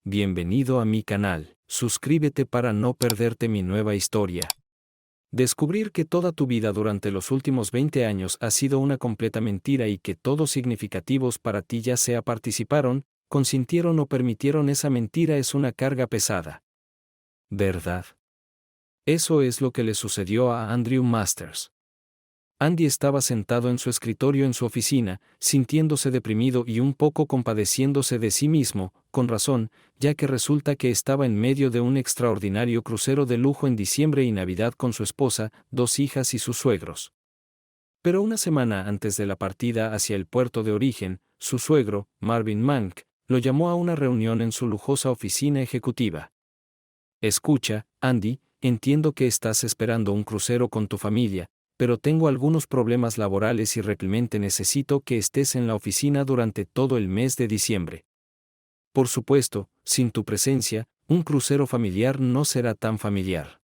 Bienvenido a mi canal. Suscríbete para no perderte mi nueva historia. Descubrir que toda tu vida durante los últimos 20 años ha sido una completa mentira y que todos significativos para ti ya sea participaron, consintieron o permitieron esa mentira es una carga pesada. ¿Verdad? Eso es lo que le sucedió a Andrew Masters. Andy estaba sentado en su escritorio en su oficina, sintiéndose deprimido y un poco compadeciéndose de sí mismo, con razón, ya que resulta que estaba en medio de un extraordinario crucero de lujo en diciembre y Navidad con su esposa, 2 hijas y sus suegros. Pero una semana antes de la partida hacia el puerto de origen, su suegro, Marvin Mank, lo llamó a una reunión en su lujosa oficina ejecutiva. Escucha, Andy, entiendo que estás esperando un crucero con tu familia, pero tengo algunos problemas laborales y realmente necesito que estés en la oficina durante todo el mes de diciembre. Por supuesto, sin tu presencia, un crucero familiar no será tan familiar.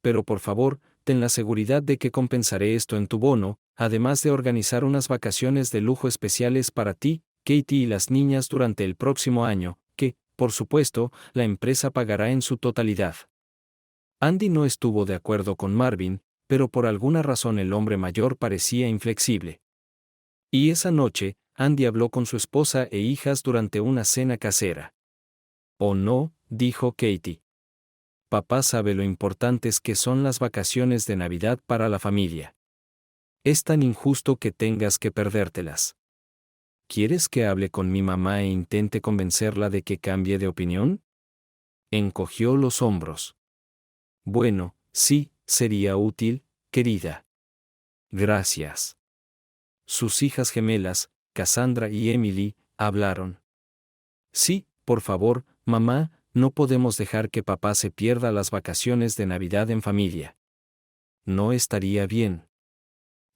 Pero por favor, ten la seguridad de que compensaré esto en tu bono, además de organizar unas vacaciones de lujo especiales para ti, Katie y las niñas durante el próximo año, que, por supuesto, la empresa pagará en su totalidad. Andy no estuvo de acuerdo con Marvin, pero por alguna razón el hombre mayor parecía inflexible. Y esa noche, Andy habló con su esposa e hijas durante una cena casera. «Oh no», dijo Katie. «Papá sabe lo importantes que son las vacaciones de Navidad para la familia. Es tan injusto que tengas que perdértelas. ¿Quieres que hable con mi mamá e intente convencerla de que cambie de opinión?» Encogió los hombros. «Bueno, sí, sería útil, querida. Gracias». Sus hijas gemelas, Cassandra y Emily, hablaron. «Sí, por favor, mamá, no podemos dejar que papá se pierda las vacaciones de Navidad en familia. No estaría bien».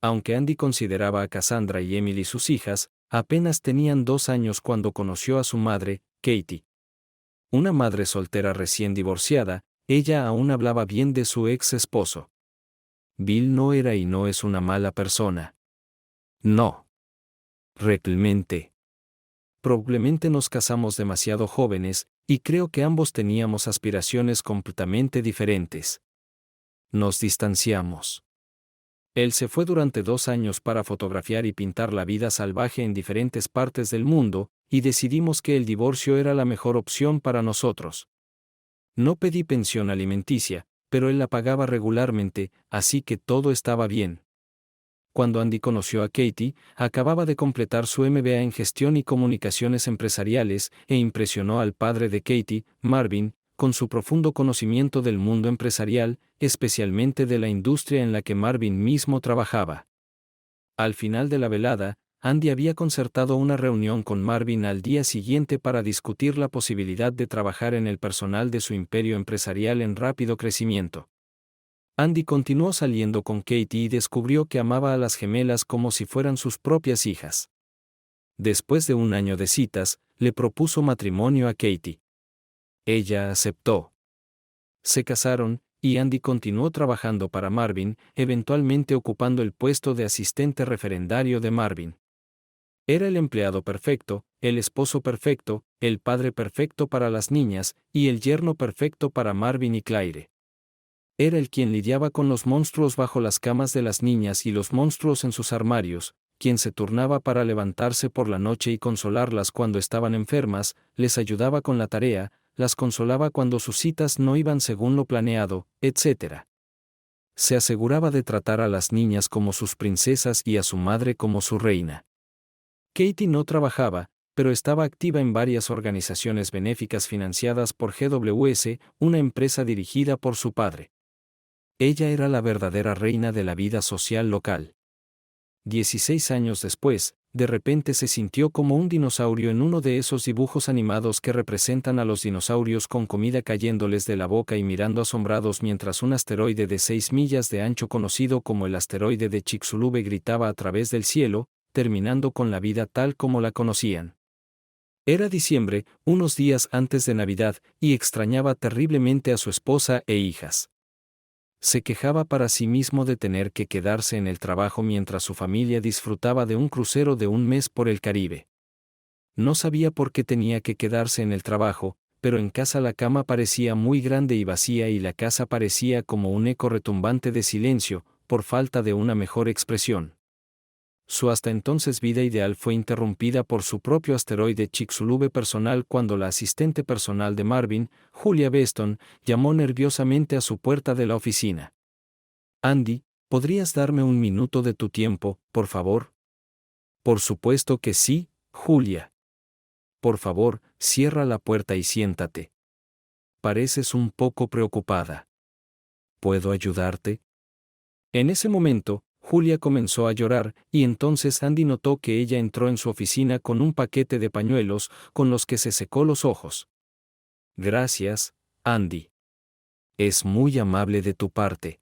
Aunque Andy consideraba a Cassandra y Emily sus hijas, apenas tenían 2 años cuando conoció a su madre, Katie. Una madre soltera recién divorciada, ella aún hablaba bien de su ex esposo. Bill no era y no es una mala persona. No. Realmente. Probablemente nos casamos demasiado jóvenes, y creo que ambos teníamos aspiraciones completamente diferentes. Nos distanciamos. Él se fue durante 2 años para fotografiar y pintar la vida salvaje en diferentes partes del mundo, y decidimos que el divorcio era la mejor opción para nosotros. No pedí pensión alimenticia, pero él la pagaba regularmente, así que todo estaba bien. Cuando Andy conoció a Katie, acababa de completar su MBA en Gestión y Comunicaciones Empresariales e impresionó al padre de Katie, Marvin, con su profundo conocimiento del mundo empresarial, especialmente de la industria en la que Marvin mismo trabajaba. Al final de la velada, Andy había concertado una reunión con Marvin al día siguiente para discutir la posibilidad de trabajar en el personal de su imperio empresarial en rápido crecimiento. Andy continuó saliendo con Katie y descubrió que amaba a las gemelas como si fueran sus propias hijas. Después de 1 año de citas, le propuso matrimonio a Katie. Ella aceptó. Se casaron, y Andy continuó trabajando para Marvin, eventualmente ocupando el puesto de asistente referendario de Marvin. Era el empleado perfecto, el esposo perfecto, el padre perfecto para las niñas, y el yerno perfecto para Marvin y Claire. Era el quien lidiaba con los monstruos bajo las camas de las niñas y los monstruos en sus armarios, quien se turnaba para levantarse por la noche y consolarlas cuando estaban enfermas, les ayudaba con la tarea, las consolaba cuando sus citas no iban según lo planeado, etc. Se aseguraba de tratar a las niñas como sus princesas y a su madre como su reina. Katie no trabajaba, pero estaba activa en varias organizaciones benéficas financiadas por GWS, una empresa dirigida por su padre. Ella era la verdadera reina de la vida social local. 16 años después, de repente se sintió como un dinosaurio en uno de esos dibujos animados que representan a los dinosaurios con comida cayéndoles de la boca y mirando asombrados mientras un asteroide de 6 millas de ancho conocido como el asteroide de Chicxulub gritaba a través del cielo, terminando con la vida tal como la conocían. Era diciembre, unos días antes de Navidad, y extrañaba terriblemente a su esposa e hijas. Se quejaba para sí mismo de tener que quedarse en el trabajo mientras su familia disfrutaba de un crucero de 1 mes por el Caribe. No sabía por qué tenía que quedarse en el trabajo, pero en casa la cama parecía muy grande y vacía y la casa parecía como un eco retumbante de silencio, por falta de una mejor expresión. Su hasta entonces vida ideal fue interrumpida por su propio asteroide Chicxulub personal cuando la asistente personal de Marvin, Julia Beston, llamó nerviosamente a su puerta de la oficina. «Andy, ¿podrías darme un minuto de tu tiempo, por favor?» «Por supuesto que sí, Julia. Por favor, cierra la puerta y siéntate. Pareces un poco preocupada. ¿Puedo ayudarte?» En ese momento, Julia comenzó a llorar, y entonces Andy notó que ella entró en su oficina con un paquete de pañuelos, con los que se secó los ojos. «Gracias, Andy. Es muy amable de tu parte.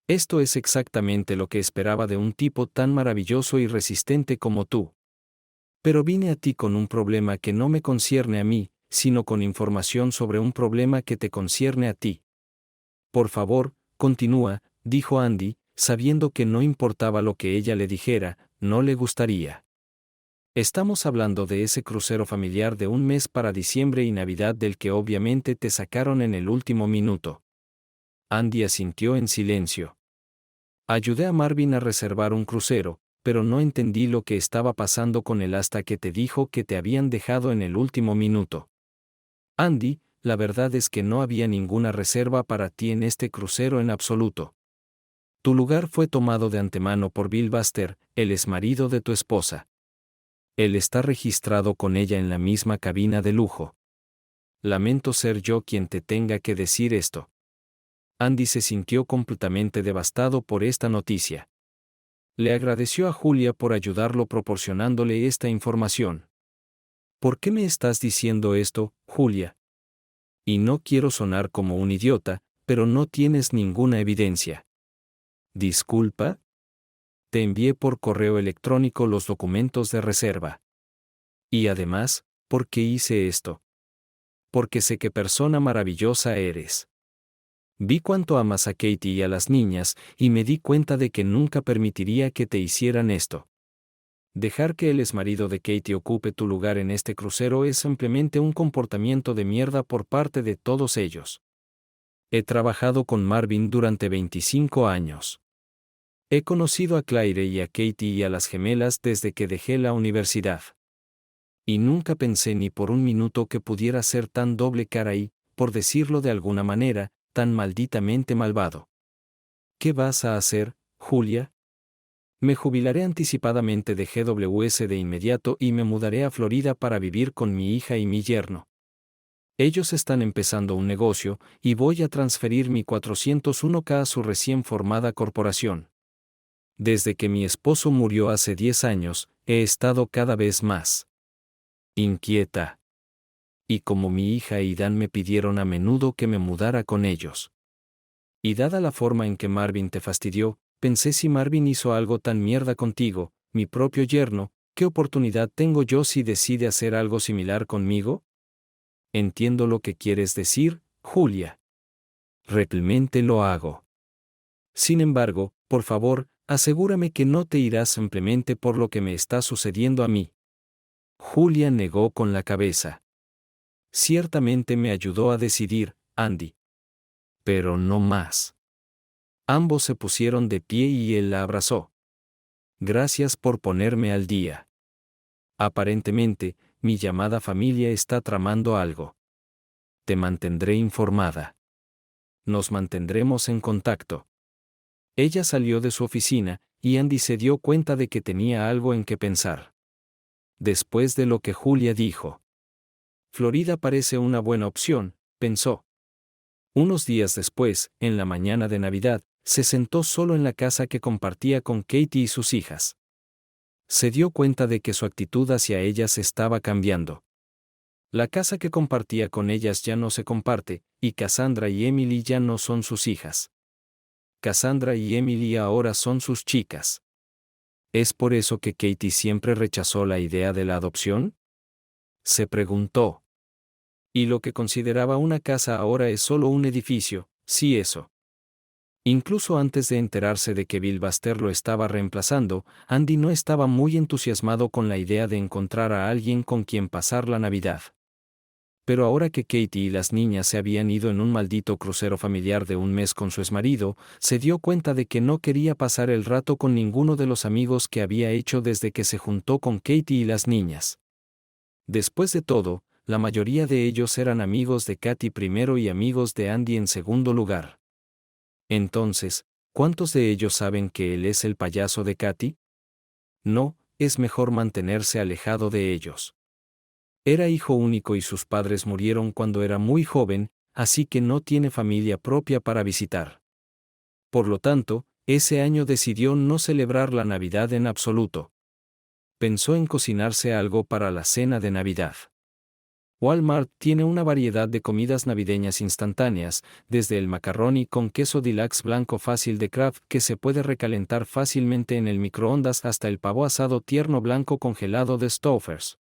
Esto es exactamente lo que esperaba de un tipo tan maravilloso y resistente como tú. Pero vine a ti con un problema que no me concierne a mí, sino con información sobre un problema que te concierne a ti». «Por favor, continúa», dijo Andy, sabiendo que no importaba lo que ella le dijera, no le gustaría. «Estamos hablando de ese crucero familiar de un mes para diciembre y Navidad del que obviamente te sacaron en el último minuto». Andy asintió en silencio. «Ayudé a Marvin a reservar un crucero, pero no entendí lo que estaba pasando con él hasta que te dijo que te habían dejado en el último minuto». «Andy, la verdad es que no había ninguna reserva para ti en este crucero en absoluto. Tu lugar fue tomado de antemano por Bill Buster, el exmarido de tu esposa. Él está registrado con ella en la misma cabina de lujo. Lamento ser yo quien te tenga que decir esto». Andy se sintió completamente devastado por esta noticia. Le agradeció a Julia por ayudarlo proporcionándole esta información. «¿Por qué me estás diciendo esto, Julia? Y no quiero sonar como un idiota, pero no tienes ninguna evidencia». «¿Disculpa? Te envié por correo electrónico los documentos de reserva. Y además, ¿por qué hice esto? Porque sé qué persona maravillosa eres. Vi cuánto amas a Katie y a las niñas, y me di cuenta de que nunca permitiría que te hicieran esto. Dejar que el exmarido de Katie ocupe tu lugar en este crucero es simplemente un comportamiento de mierda por parte de todos ellos. He trabajado con Marvin durante 25 años. He conocido a Claire y a Katie y a las gemelas desde que dejé la universidad. Y nunca pensé ni por un minuto que pudiera ser tan doble cara y, por decirlo de alguna manera, tan malditamente malvado. ¿Qué vas a hacer, Julia?» «Me jubilaré anticipadamente de GWS de inmediato y me mudaré a Florida para vivir con mi hija y mi yerno. Ellos están empezando un negocio, y voy a transferir mi 401k a su recién formada corporación. Desde que mi esposo murió hace 10 años, he estado cada vez más inquieta. Y como mi hija y Dan me pidieron a menudo que me mudara con ellos. Y dada la forma en que Marvin te fastidió, pensé si Marvin hizo algo tan mierda contigo, mi propio yerno, ¿qué oportunidad tengo yo si decide hacer algo similar conmigo?» «Entiendo lo que quieres decir, Julia. Realmente lo hago. Sin embargo, por favor, asegúrame que no te irás simplemente por lo que me está sucediendo a mí». Julia negó con la cabeza. «Ciertamente me ayudó a decidir, Andy. Pero no más». Ambos se pusieron de pie y él la abrazó. «Gracias por ponerme al día. Aparentemente, mi llamada familia está tramando algo. Te mantendré informada. Nos mantendremos en contacto». Ella salió de su oficina, y Andy se dio cuenta de que tenía algo en que pensar. Después de lo que Julia dijo, Florida parece una buena opción, pensó. Unos días después, en la mañana de Navidad, se sentó solo en la casa que compartía con Katie y sus hijas. Se dio cuenta de que su actitud hacia ellas estaba cambiando. La casa que compartía con ellas ya no se comparte, y Cassandra y Emily ya no son sus hijas. Cassandra y Emily ahora son sus chicas. ¿Es por eso que Katie siempre rechazó la idea de la adopción?, se preguntó. Y lo que consideraba una casa ahora es solo un edificio, sí eso. Incluso antes de enterarse de que Bill Buster lo estaba reemplazando, Andy no estaba muy entusiasmado con la idea de encontrar a alguien con quien pasar la Navidad. Pero ahora que Katie y las niñas se habían ido en un maldito crucero familiar de un mes con su exmarido, se dio cuenta de que no quería pasar el rato con ninguno de los amigos que había hecho desde que se juntó con Katie y las niñas. Después de todo, la mayoría de ellos eran amigos de Katie primero y amigos de Andy en segundo lugar. Entonces, ¿cuántos de ellos saben que él es el payaso de Katie? No, es mejor mantenerse alejado de ellos. Era hijo único y sus padres murieron cuando era muy joven, así que no tiene familia propia para visitar. Por lo tanto, ese año decidió no celebrar la Navidad en absoluto. Pensó en cocinarse algo para la cena de Navidad. Walmart tiene una variedad de comidas navideñas instantáneas, desde el macaroni con queso deluxe blanco fácil de Kraft que se puede recalentar fácilmente en el microondas hasta el pavo asado tierno blanco congelado de Stouffer's.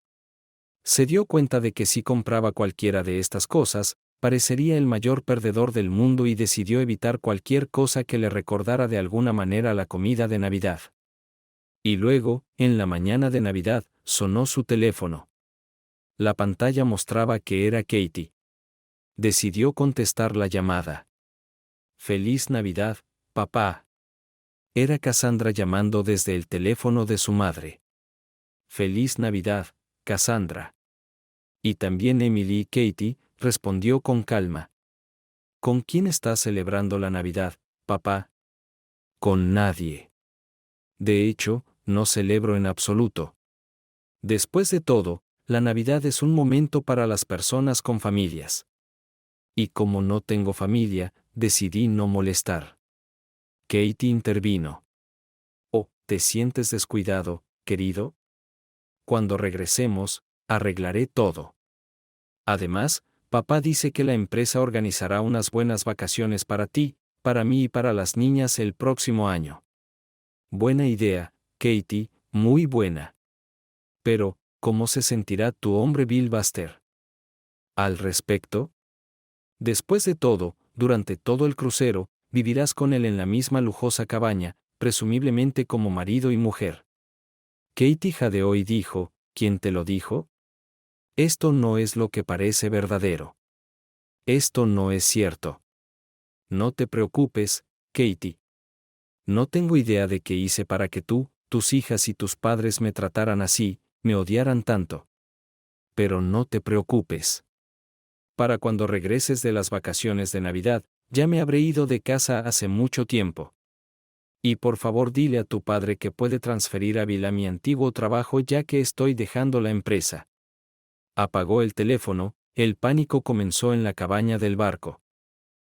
Se dio cuenta de que si compraba cualquiera de estas cosas, parecería el mayor perdedor del mundo y decidió evitar cualquier cosa que le recordara de alguna manera la comida de Navidad. Y luego, en la mañana de Navidad, sonó su teléfono. La pantalla mostraba que era Katie. Decidió contestar la llamada. «Feliz Navidad, papá». Era Cassandra llamando desde el teléfono de su madre. «Feliz Navidad, Cassandra». Y también Emily y Katie, respondió con calma. «¿Con quién estás celebrando la Navidad, papá?» «Con nadie. De hecho, no celebro en absoluto. Después de todo, la Navidad es un momento para las personas con familias. Y como no tengo familia, decidí no molestar». Katie intervino. «Oh, ¿te sientes descuidado, querido? Cuando regresemos, arreglaré todo. Además, papá dice que la empresa organizará unas buenas vacaciones para ti, para mí y para las niñas el próximo año». «Buena idea, Katie, muy buena. Pero, ¿cómo se sentirá tu hombre Bill Buster al respecto? Después de todo, durante todo el crucero, vivirás con él en la misma lujosa cabaña, presumiblemente como marido y mujer». Katie jadeó y dijo, «¿Quién te lo dijo? Esto no es lo que parece verdadero. Esto no es cierto». «No te preocupes, Katie. No tengo idea de qué hice para que tú, tus hijas y tus padres me trataran así, me odiaran tanto. Pero no te preocupes. Para cuando regreses de las vacaciones de Navidad, ya me habré ido de casa hace mucho tiempo. Y por favor dile a tu padre que puede transferir a Bill a mi antiguo trabajo ya que estoy dejando la empresa». Apagó el teléfono, el pánico comenzó en la cabaña del barco.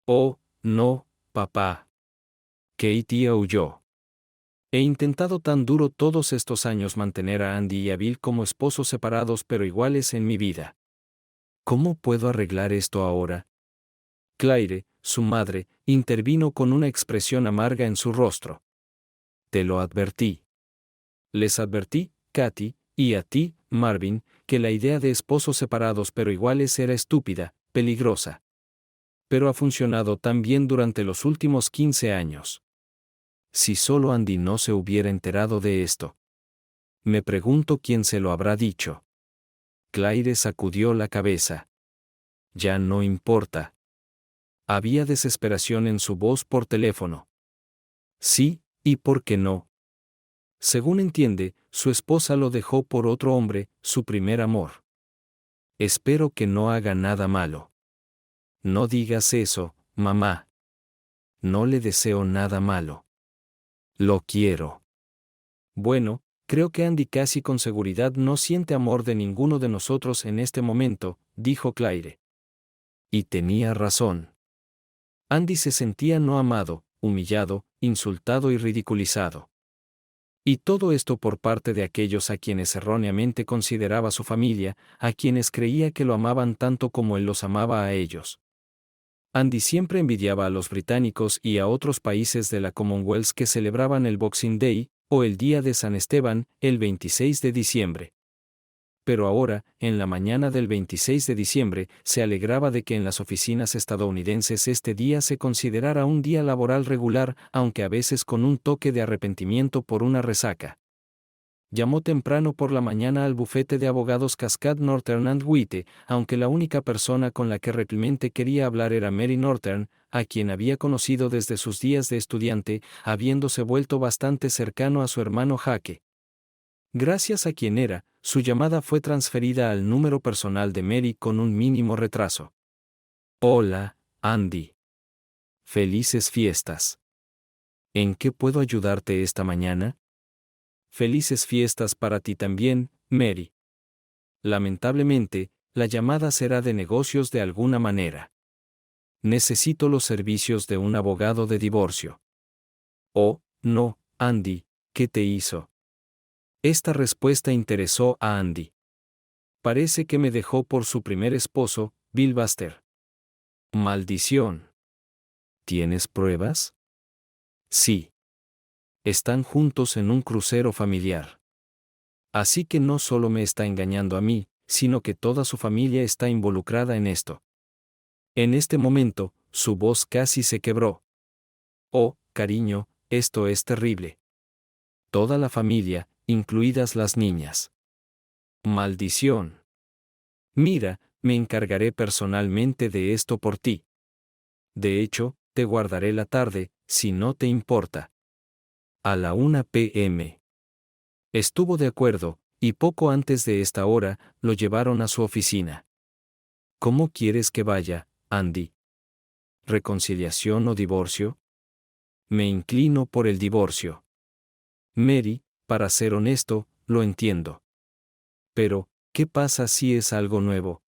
«Oh, no, papá». Katie aulló. «He intentado tan duro todos estos años mantener a Andy y a Bill como esposos separados pero iguales en mi vida. ¿Cómo puedo arreglar esto ahora?» Claire, su madre, intervino con una expresión amarga en su rostro. «Te lo advertí. Les advertí, Katie, y a ti, Marvin, que la idea de esposos separados pero iguales era estúpida, peligrosa. Pero ha funcionado tan bien durante los últimos 15 años. Si solo Andy no se hubiera enterado de esto. Me pregunto quién se lo habrá dicho». Claire sacudió la cabeza. «Ya no importa». Había desesperación en su voz por teléfono. «Sí, ¿y por qué no? Según entiende, su esposa lo dejó por otro hombre, su primer amor. Espero que no haga nada malo». «No digas eso, mamá. No le deseo nada malo. Lo quiero». «Bueno, creo que Andy casi con seguridad no siente amor de ninguno de nosotros en este momento», dijo Claire. Y tenía razón. Andy se sentía no amado, humillado, insultado y ridiculizado. Y todo esto por parte de aquellos a quienes erróneamente consideraba su familia, a quienes creía que lo amaban tanto como él los amaba a ellos. Andy siempre envidiaba a los británicos y a otros países de la Commonwealth que celebraban el Boxing Day, o el día de San Esteban, el 26 de diciembre. Pero ahora, en la mañana del 26 de diciembre, se alegraba de que en las oficinas estadounidenses este día se considerara un día laboral regular, aunque a veces con un toque de arrepentimiento por una resaca. Llamó temprano por la mañana al bufete de abogados Cascade Northern and White, aunque la única persona con la que realmente quería hablar era Mary Northern, a quien había conocido desde sus días de estudiante, habiéndose vuelto bastante cercano a su hermano Jake. Gracias a quien era, su llamada fue transferida al número personal de Mary con un mínimo retraso. Hola, Andy. Felices fiestas. ¿En qué puedo ayudarte esta mañana? Felices fiestas para ti también, Mary. Lamentablemente, la llamada será de negocios de alguna manera. Necesito los servicios de un abogado de divorcio. Oh, no, Andy, ¿qué te hizo? Esta respuesta interesó a Andy. Parece que me dejó por su primer esposo, Bill Buster. Maldición. ¿Tienes pruebas? Sí. Están juntos en un crucero familiar. Así que no solo me está engañando a mí, sino que toda su familia está involucrada en esto. En este momento, su voz casi se quebró. Oh, cariño, esto es terrible. Toda la familia, incluidas las niñas. Maldición. Mira, me encargaré personalmente de esto por ti. De hecho, te guardaré la tarde, si no te importa. A la 1 p.m. Estuvo de acuerdo, y poco antes de esta hora, lo llevaron a su oficina. ¿Cómo quieres que vaya, Andy? ¿Reconciliación o divorcio? Me inclino por el divorcio. Mary, para ser honesto, lo entiendo. Pero, ¿qué pasa si es algo nuevo?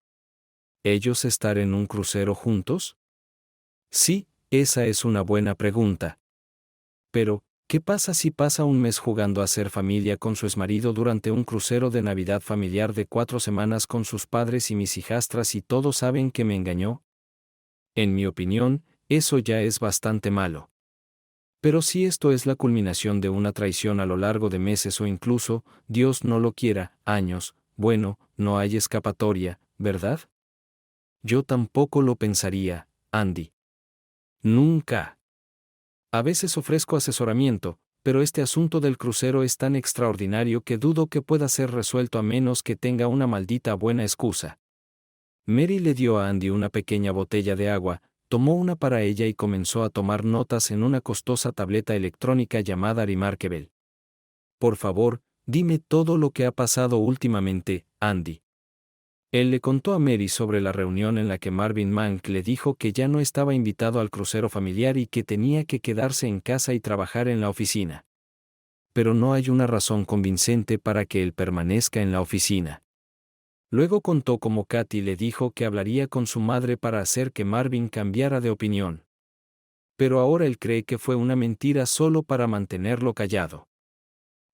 ¿Ellos estar en un crucero juntos? Sí, esa es una buena pregunta. Pero, ¿qué pasa si pasa un mes jugando a ser familia con su exmarido durante un crucero de Navidad familiar de 4 semanas con sus padres y mis hijastras y todos saben que me engañó? En mi opinión, eso ya es bastante malo. Pero si esto es la culminación de una traición a lo largo de meses o incluso, Dios no lo quiera, años, bueno, no hay escapatoria, ¿verdad? Yo tampoco lo pensaría, Andy. Nunca. A veces ofrezco asesoramiento, pero este asunto del crucero es tan extraordinario que dudo que pueda ser resuelto a menos que tenga una maldita buena excusa. Mary le dio a Andy una pequeña botella de agua, tomó una para ella y comenzó a tomar notas en una costosa tableta electrónica llamada Remarkable. Por favor, dime todo lo que ha pasado últimamente, Andy. Él le contó a Mary sobre la reunión en la que Marvin Mank le dijo que ya no estaba invitado al crucero familiar y que tenía que quedarse en casa y trabajar en la oficina. Pero no hay una razón convincente para que él permanezca en la oficina. Luego contó cómo Katy le dijo que hablaría con su madre para hacer que Marvin cambiara de opinión. Pero ahora él cree que fue una mentira solo para mantenerlo callado.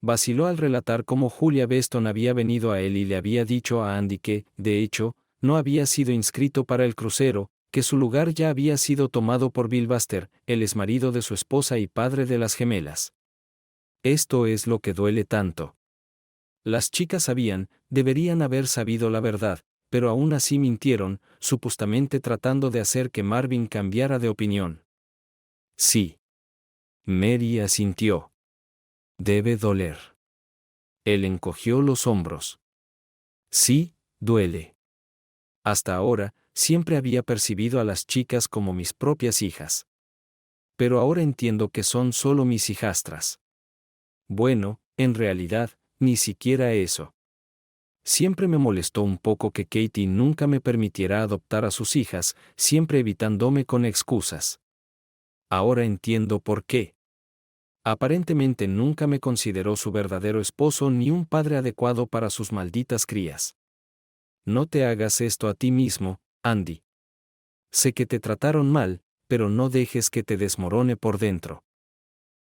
Vaciló al relatar cómo Julia Beston había venido a él y le había dicho a Andy que, de hecho, no había sido inscrito para el crucero, que su lugar ya había sido tomado por Bill Buster, el exmarido de su esposa y padre de las gemelas. Esto es lo que duele tanto. Las chicas deberían haber sabido la verdad, pero aún así mintieron, supuestamente tratando de hacer que Marvin cambiara de opinión. Sí. Mary asintió. Debe doler. Él encogió los hombros. Sí, duele. Hasta ahora, siempre había percibido a las chicas como mis propias hijas. Pero ahora entiendo que son solo mis hijastras. Bueno, en realidad, ni siquiera eso. Siempre me molestó un poco que Katie nunca me permitiera adoptar a sus hijas, siempre evitándome con excusas. Ahora entiendo por qué. Aparentemente nunca me consideró su verdadero esposo ni un padre adecuado para sus malditas crías. No te hagas esto a ti mismo, Andy. Sé que te trataron mal, pero no dejes que te desmorone por dentro.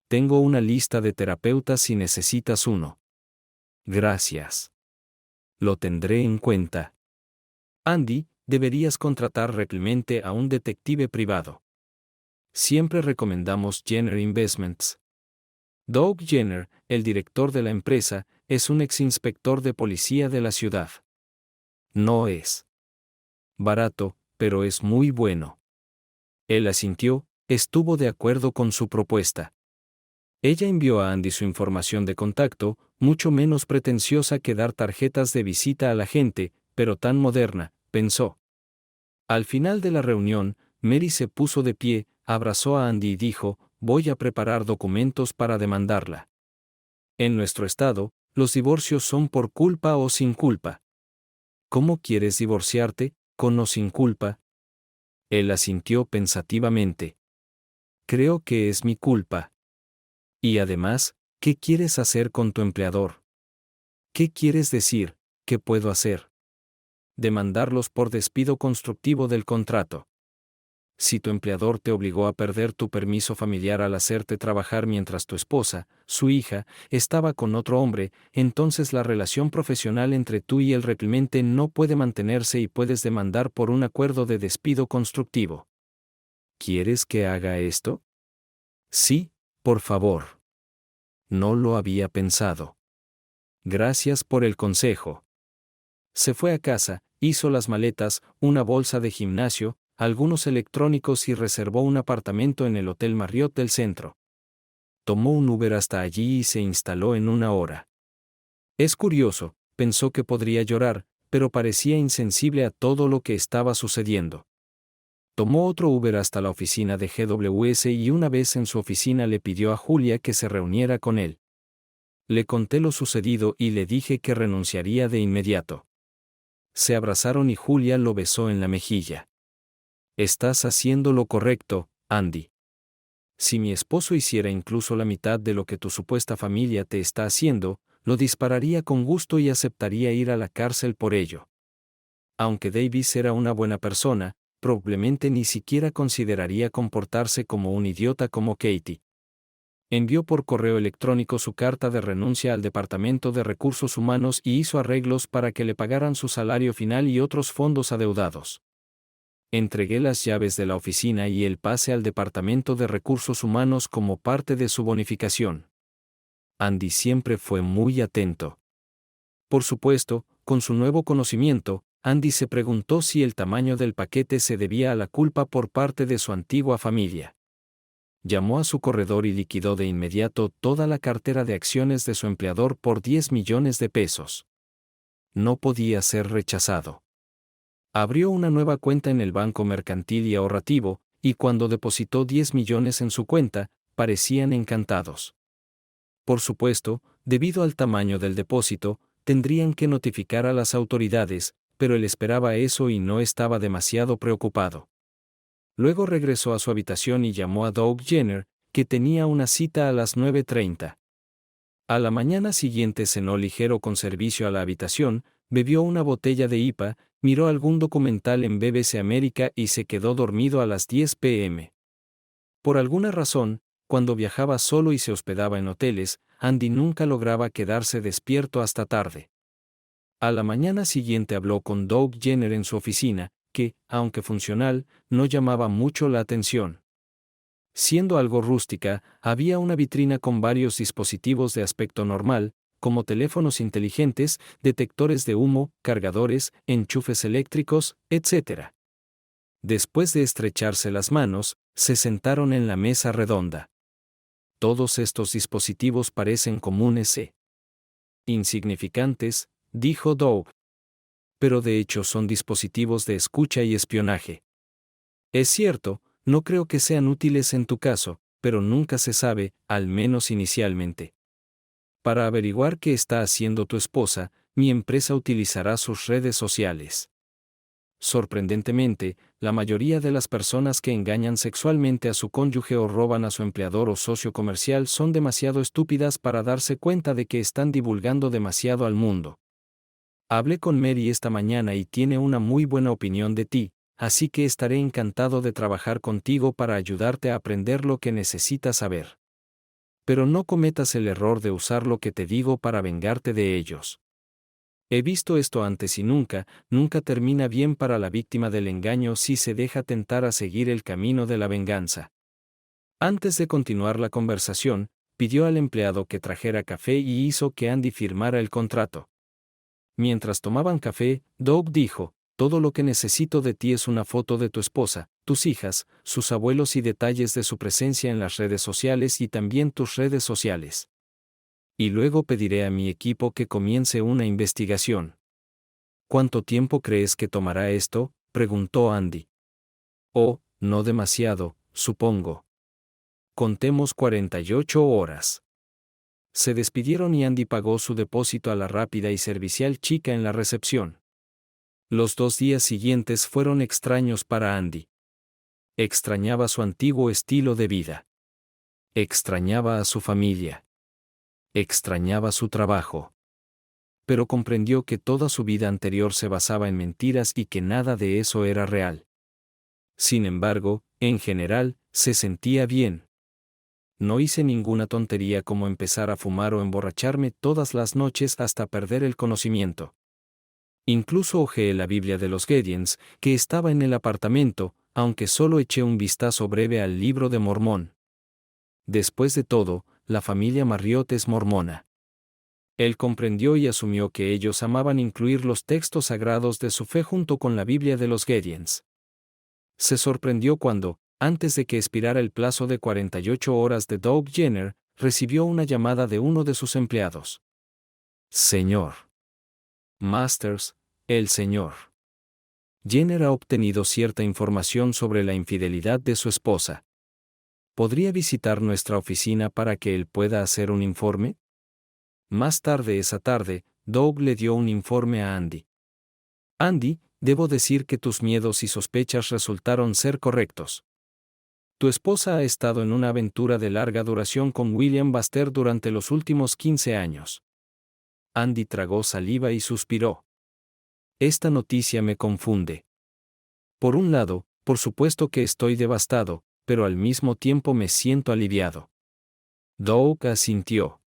Tengo una lista de terapeutas si necesitas uno. Gracias. Lo tendré en cuenta. Andy, deberías contratar realmente a un detective privado. Siempre recomendamos Jenner Investments. Doug Jenner, el director de la empresa, es un ex-inspector de policía de la ciudad. No es barato, pero es muy bueno. Él asintió, estuvo de acuerdo con su propuesta. Ella envió a Andy su información de contacto, mucho menos pretenciosa que dar tarjetas de visita a la gente, pero tan moderna, pensó. Al final de la reunión, Mary se puso de pie, abrazó a Andy y dijo, voy a preparar documentos para demandarla. En nuestro estado, los divorcios son por culpa o sin culpa. ¿Cómo quieres divorciarte, con o sin culpa? Él asintió pensativamente. Creo que es mi culpa. Y además, ¿qué quieres hacer con tu empleador? ¿Qué quieres decir? ¿Qué puedo hacer? Demandarlos por despido constructivo del contrato. Si tu empleador te obligó a perder tu permiso familiar al hacerte trabajar mientras tu esposa, su hija, estaba con otro hombre, entonces la relación profesional entre tú y el reclutante no puede mantenerse y puedes demandar por un acuerdo de despido constructivo. ¿Quieres que haga esto? Sí, por favor. No lo había pensado. Gracias por el consejo. Se fue a casa, hizo las maletas, una bolsa de gimnasio, algunos electrónicos y reservó un apartamento en el Hotel Marriott del centro. Tomó un Uber hasta allí y se instaló en 1 hora. Es curioso, pensó que podría llorar, pero parecía insensible a todo lo que estaba sucediendo. Tomó otro Uber hasta la oficina de GWS y una vez en su oficina le pidió a Julia que se reuniera con él. Le conté lo sucedido y le dije que renunciaría de inmediato. Se abrazaron y Julia lo besó en la mejilla. Estás haciendo lo correcto, Andy. Si mi esposo hiciera incluso la mitad de lo que tu supuesta familia te está haciendo, lo dispararía con gusto y aceptaría ir a la cárcel por ello. Aunque Davis era una buena persona, probablemente ni siquiera consideraría comportarse como un idiota como Katie. Envió por correo electrónico su carta de renuncia al Departamento de Recursos Humanos y hizo arreglos para que le pagaran su salario final y otros fondos adeudados. Entregué las llaves de la oficina y el pase al Departamento de Recursos Humanos como parte de su bonificación. Andy siempre fue muy atento. Por supuesto, con su nuevo conocimiento, Andy se preguntó si el tamaño del paquete se debía a la culpa por parte de su antigua familia. Llamó a su corredor y liquidó de inmediato toda la cartera de acciones de su empleador por 10 millones de pesos. No podía ser rechazado. Abrió una nueva cuenta en el Banco Mercantil y Ahorrativo, y cuando depositó 10 millones en su cuenta, parecían encantados. Por supuesto, debido al tamaño del depósito, tendrían que notificar a las autoridades, pero él esperaba eso y no estaba demasiado preocupado. Luego regresó a su habitación y llamó a Doug Jenner, que tenía una cita a las 9:30. A la mañana siguiente cenó ligero con servicio a la habitación, bebió una botella de IPA, miró algún documental en BBC América y se quedó dormido a las 10 p.m. Por alguna razón, cuando viajaba solo y se hospedaba en hoteles, Andy nunca lograba quedarse despierto hasta tarde. A la mañana siguiente habló con Doug Jenner en su oficina, que, aunque funcional, no llamaba mucho la atención. Siendo algo rústica, había una vitrina con varios dispositivos de aspecto normal, como teléfonos inteligentes, detectores de humo, cargadores, enchufes eléctricos, etc. Después de estrecharse las manos, se sentaron en la mesa redonda. Todos estos dispositivos parecen comunes e insignificantes, dijo Doug. Pero de hecho son dispositivos de escucha y espionaje. Es cierto, no creo que sean útiles en tu caso, pero nunca se sabe, al menos inicialmente. Para averiguar qué está haciendo tu esposa, mi empresa utilizará sus redes sociales. Sorprendentemente, la mayoría de las personas que engañan sexualmente a su cónyuge o roban a su empleador o socio comercial son demasiado estúpidas para darse cuenta de que están divulgando demasiado al mundo. Hablé con Mary esta mañana y tiene una muy buena opinión de ti, así que estaré encantado de trabajar contigo para ayudarte a aprender lo que necesitas saber. Pero no cometas el error de usar lo que te digo para vengarte de ellos. He visto esto antes y nunca termina bien para la víctima del engaño si se deja tentar a seguir el camino de la venganza. Antes de continuar la conversación, pidió al empleado que trajera café y hizo que Andy firmara el contrato. Mientras tomaban café, Doug dijo, todo lo que necesito de ti es una foto de tu esposa, tus hijas, sus abuelos y detalles de su presencia en las redes sociales y también tus redes sociales. Y luego pediré a mi equipo que comience una investigación. ¿Cuánto tiempo crees que tomará esto?, preguntó Andy. Oh, no demasiado, supongo. Contemos 48 horas. Se despidieron y Andy pagó su depósito a la rápida y servicial chica en la recepción. Los 2 días siguientes fueron extraños para Andy. Extrañaba su antiguo estilo de vida. Extrañaba a su familia. Extrañaba su trabajo. Pero comprendió que toda su vida anterior se basaba en mentiras y que nada de eso era real. Sin embargo, en general, se sentía bien. No hice ninguna tontería como empezar a fumar o emborracharme todas las noches hasta perder el conocimiento. Incluso hojeé la Biblia de los Gideons, que estaba en el apartamento, aunque solo eché un vistazo breve al libro de Mormón. Después de todo, la familia Marriott es mormona. Él comprendió y asumió que ellos amaban incluir los textos sagrados de su fe junto con la Biblia de los Gideons. Se sorprendió cuando, antes de que expirara el plazo de 48 horas de Doug Jenner, recibió una llamada de uno de sus empleados. Señor Masters, el señor Jenner ha obtenido cierta información sobre la infidelidad de su esposa. ¿Podría visitar nuestra oficina para que él pueda hacer un informe? Más tarde esa tarde, Doug le dio un informe a Andy. Andy, debo decir que tus miedos y sospechas resultaron ser correctos. Tu esposa ha estado en una aventura de larga duración con William Baxter durante los últimos 15 años. Andy tragó saliva y suspiró. Esta noticia me confunde. Por un lado, por supuesto que estoy devastado, pero al mismo tiempo me siento aliviado. Doug asintió.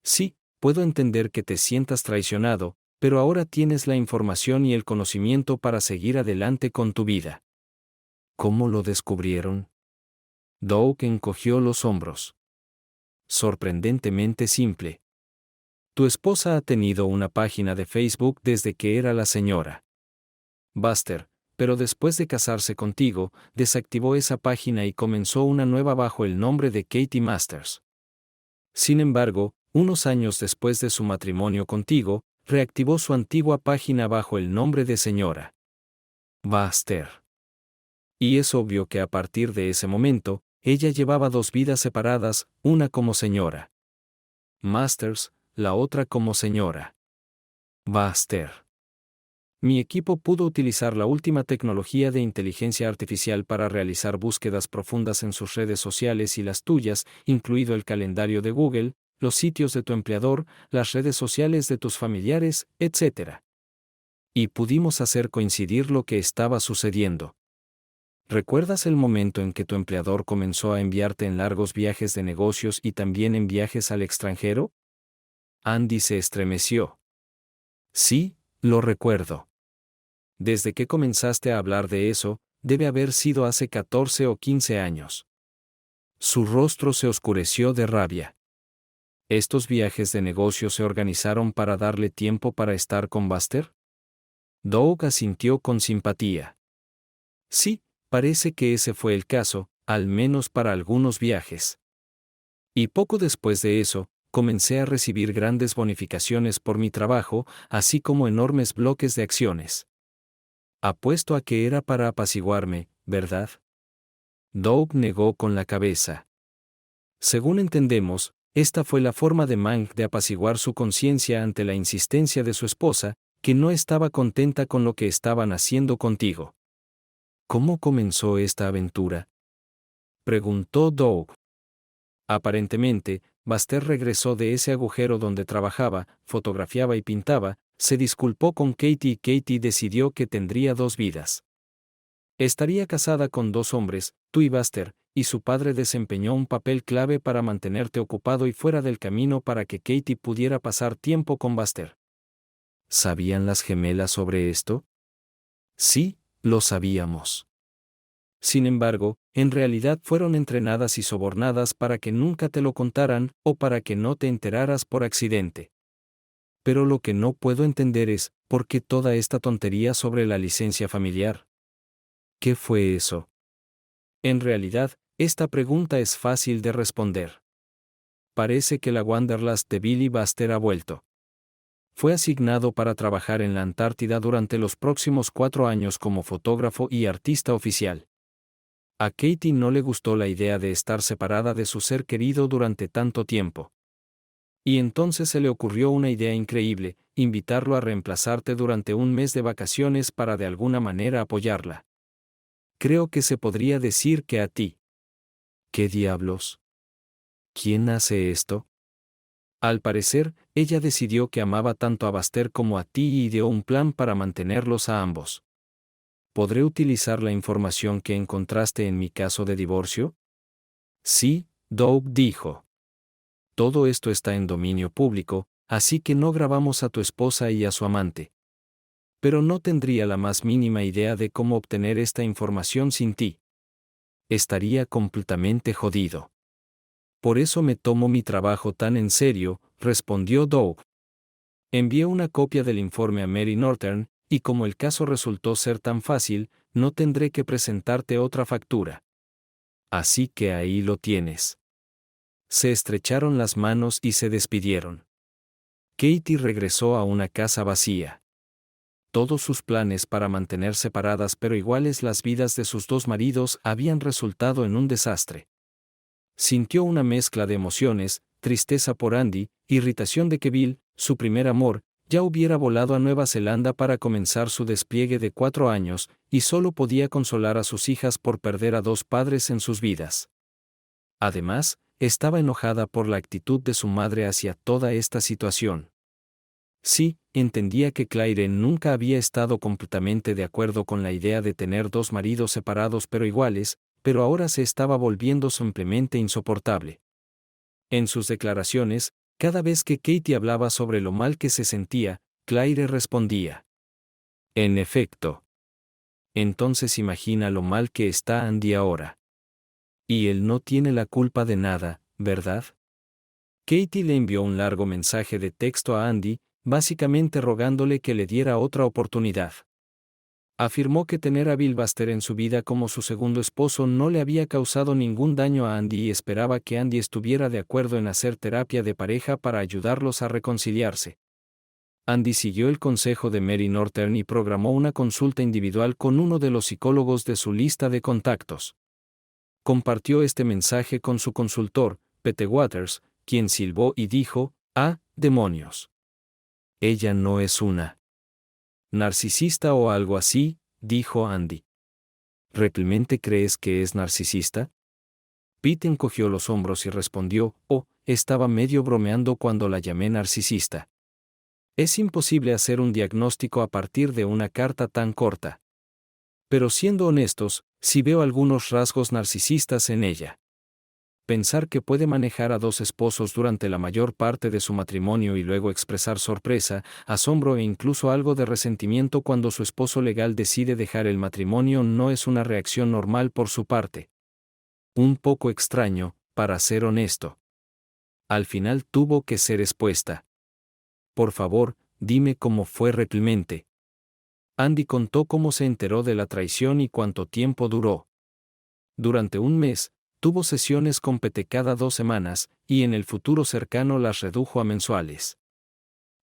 Sí, puedo entender que te sientas traicionado, pero ahora tienes la información y el conocimiento para seguir adelante con tu vida. ¿Cómo lo descubrieron? Doug encogió los hombros. Sorprendentemente simple. Tu esposa ha tenido una página de Facebook desde que era la señora Baxter, pero después de casarse contigo, desactivó esa página y comenzó una nueva bajo el nombre de Katie Masters. Sin embargo, unos años después de su matrimonio contigo, reactivó su antigua página bajo el nombre de señora Baxter. Y es obvio que a partir de ese momento, ella llevaba 2 vidas separadas, una como señora Masters, la otra como señora Baxter. Mi equipo pudo utilizar la última tecnología de inteligencia artificial para realizar búsquedas profundas en sus redes sociales y las tuyas, incluido el calendario de Google, los sitios de tu empleador, las redes sociales de tus familiares, etc. Y pudimos hacer coincidir lo que estaba sucediendo. ¿Recuerdas el momento en que tu empleador comenzó a enviarte en largos viajes de negocios y también en viajes al extranjero? Andy se estremeció. Sí, lo recuerdo. Desde que comenzaste a hablar de eso, debe haber sido hace 14 o 15 años. Su rostro se oscureció de rabia. ¿Estos viajes de negocio se organizaron para darle tiempo para estar con Baxter? Doug asintió con simpatía. Sí, parece que ese fue el caso, al menos para algunos viajes. Y poco después de eso, comencé a recibir grandes bonificaciones por mi trabajo, así como enormes bloques de acciones. Apuesto a que era para apaciguarme, ¿verdad? Doug negó con la cabeza. Según entendemos, esta fue la forma de Mank de apaciguar su conciencia ante la insistencia de su esposa, que no estaba contenta con lo que estaban haciendo contigo. ¿Cómo comenzó esta aventura?, preguntó Doug. Aparentemente, Baxter regresó de ese agujero donde trabajaba, fotografiaba y pintaba, se disculpó con Katie y Katie decidió que tendría 2 vidas. Estaría casada con 2 hombres, tú y Baxter, y su padre desempeñó un papel clave para mantenerte ocupado y fuera del camino para que Katie pudiera pasar tiempo con Baxter. ¿Sabían las gemelas sobre esto? Sí, lo sabíamos. Sin embargo, en realidad fueron entrenadas y sobornadas para que nunca te lo contaran o para que no te enteraras por accidente. Pero lo que no puedo entender es, ¿por qué toda esta tontería sobre la licencia familiar? ¿Qué fue eso? En realidad, esta pregunta es fácil de responder. Parece que la Wanderlust de Billy Buster ha vuelto. Fue asignado para trabajar en la Antártida durante los próximos 4 años como fotógrafo y artista oficial. A Katie no le gustó la idea de estar separada de su ser querido durante tanto tiempo. Y entonces se le ocurrió una idea increíble: invitarlo a reemplazarte durante un mes de vacaciones para de alguna manera apoyarla. Creo que se podría decir que a ti. ¿Qué diablos? ¿Quién hace esto? Al parecer, ella decidió que amaba tanto a Buster como a ti y ideó un plan para mantenerlos a ambos. ¿Podré utilizar la información que encontraste en mi caso de divorcio? Sí, Doug dijo. Todo esto está en dominio público, así que no grabamos a tu esposa y a su amante. Pero no tendría la más mínima idea de cómo obtener esta información sin ti. Estaría completamente jodido. Por eso me tomo mi trabajo tan en serio, respondió Doug. Envié una copia del informe a Mary Northern, y como el caso resultó ser tan fácil, no tendré que presentarte otra factura. Así que ahí lo tienes. Se estrecharon las manos y se despidieron. Katie regresó a una casa vacía. Todos sus planes para mantener separadas pero iguales las vidas de sus dos maridos habían resultado en un desastre. Sintió una mezcla de emociones: tristeza por Andy, irritación de que Bill, su primer amor, ya hubiera volado a Nueva Zelanda para comenzar su despliegue de 4 años, y solo podía consolar a sus hijas por perder a 2 padres en sus vidas. Además, estaba enojada por la actitud de su madre hacia toda esta situación. Sí, entendía que Claire nunca había estado completamente de acuerdo con la idea de tener 2 maridos separados pero iguales, pero ahora se estaba volviendo simplemente insoportable. En sus declaraciones, cada vez que Katie hablaba sobre lo mal que se sentía, Claire respondía: en efecto. Entonces imagina lo mal que está Andy ahora. Y él no tiene la culpa de nada, ¿verdad? Katie le envió un largo mensaje de texto a Andy, básicamente rogándole que le diera otra oportunidad. Afirmó que tener a Bill Buster en su vida como su segundo esposo no le había causado ningún daño a Andy y esperaba que Andy estuviera de acuerdo en hacer terapia de pareja para ayudarlos a reconciliarse. Andy siguió el consejo de Mary Northern y programó una consulta individual con uno de los psicólogos de su lista de contactos. Compartió este mensaje con su consultor, Pete Waters, quien silbó y dijo: «¡Ah, demonios! Ella no es una narcisista o algo así», dijo Andy. ¿Realmente crees que es narcisista? Pete encogió los hombros y respondió: «Oh, estaba medio bromeando cuando la llamé narcisista. Es imposible hacer un diagnóstico a partir de una carta tan corta. Pero siendo honestos, sí veo algunos rasgos narcisistas en ella. Pensar que puede manejar a 2 esposos durante la mayor parte de su matrimonio y luego expresar sorpresa, asombro e incluso algo de resentimiento cuando su esposo legal decide dejar el matrimonio no es una reacción normal por su parte. Un poco extraño, para ser honesto. Al final tuvo que ser expuesta. Por favor, dime cómo fue realmente». Andy contó cómo se enteró de la traición y cuánto tiempo duró. Durante un mes, tuvo sesiones con Pete cada 2 semanas, y en el futuro cercano las redujo a mensuales.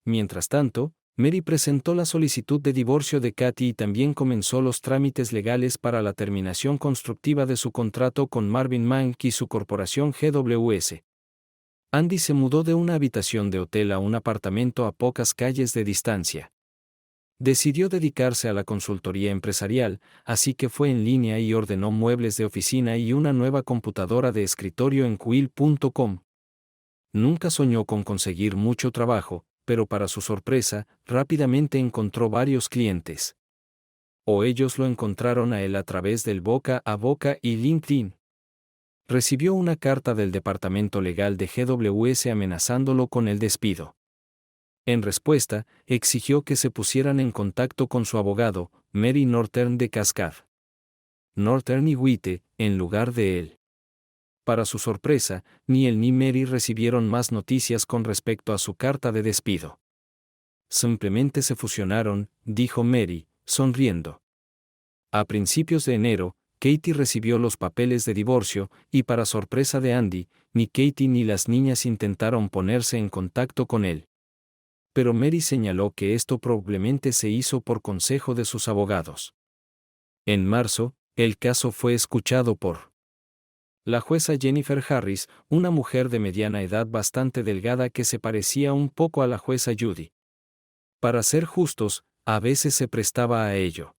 Mientras tanto, Mary presentó la solicitud de divorcio de Katie y también comenzó los trámites legales para la terminación constructiva de su contrato con Marvin Mank y su corporación GWS. Andy se mudó de una habitación de hotel a un apartamento a pocas calles de distancia. Decidió dedicarse a la consultoría empresarial, así que fue en línea y ordenó muebles de oficina y una nueva computadora de escritorio en Quill.com. Nunca soñó con conseguir mucho trabajo, pero para su sorpresa, rápidamente encontró varios clientes. O ellos lo encontraron a él a través del boca a boca y LinkedIn. Recibió una carta del departamento legal de GWS amenazándolo con el despido. En respuesta, exigió que se pusieran en contacto con su abogado, Mary Northern de Cascade. Northern y Witte, en lugar de él. Para su sorpresa, ni él ni Mary recibieron más noticias con respecto a su carta de despido. Simplemente se fusionaron, dijo Mary, sonriendo. A principios de enero, Katie recibió los papeles de divorcio, y para sorpresa de Andy, ni Katie ni las niñas intentaron ponerse en contacto con él. Pero Mary señaló que esto probablemente se hizo por consejo de sus abogados. En marzo, el caso fue escuchado por la jueza Jennifer Harris, una mujer de mediana edad bastante delgada que se parecía un poco a la jueza Judy. Para ser justos, a veces se prestaba a ello.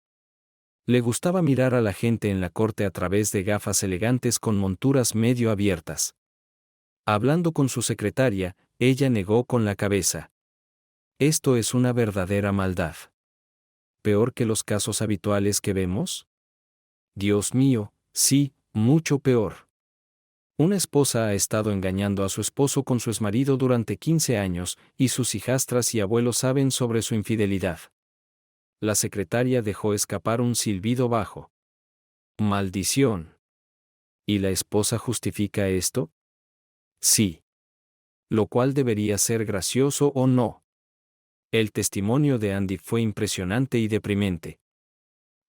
Le gustaba mirar a la gente en la corte a través de gafas elegantes con monturas medio abiertas. Hablando con su secretaria, ella negó con la cabeza. Esto es una verdadera maldad. ¿Peor que los casos habituales que vemos? Dios mío, sí, mucho peor. Una esposa ha estado engañando a su esposo con su exmarido durante 15 años, y sus hijastras y abuelos saben sobre su infidelidad. La secretaria dejó escapar un silbido bajo. ¡Maldición! ¿Y la esposa justifica esto? Sí. Lo cual debería ser gracioso o no. El testimonio de Andy fue impresionante y deprimente.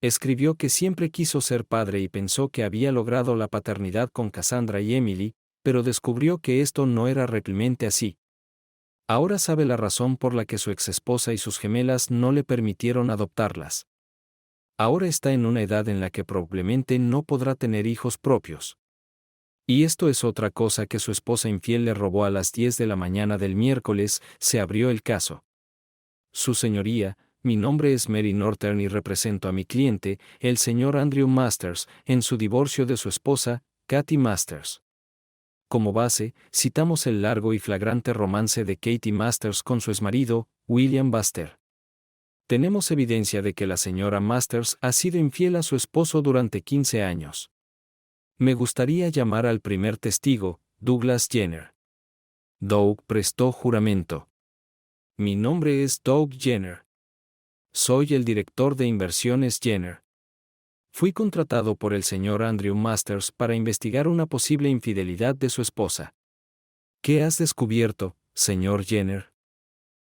Escribió que siempre quiso ser padre y pensó que había logrado la paternidad con Cassandra y Emily, pero descubrió que esto no era realmente así. Ahora sabe la razón por la que su exesposa y sus gemelas no le permitieron adoptarlas. Ahora está en una edad en la que probablemente no podrá tener hijos propios. Y esto es otra cosa que su esposa infiel le robó a las 10 de la mañana del miércoles, se abrió el caso. Su señoría, mi nombre es Mary Norton y represento a mi cliente, el señor Andrew Masters, en su divorcio de su esposa, Katie Masters. Como base, citamos el largo y flagrante romance de Katie Masters con su exmarido, William Buster. Tenemos evidencia de que la señora Masters ha sido infiel a su esposo durante 15 años. Me gustaría llamar al primer testigo, Douglas Jenner. Doug prestó juramento. Mi nombre es Doug Jenner. Soy el director de inversiones Jenner. Fui contratado por el señor Andrew Masters para investigar una posible infidelidad de su esposa. ¿Qué has descubierto, señor Jenner?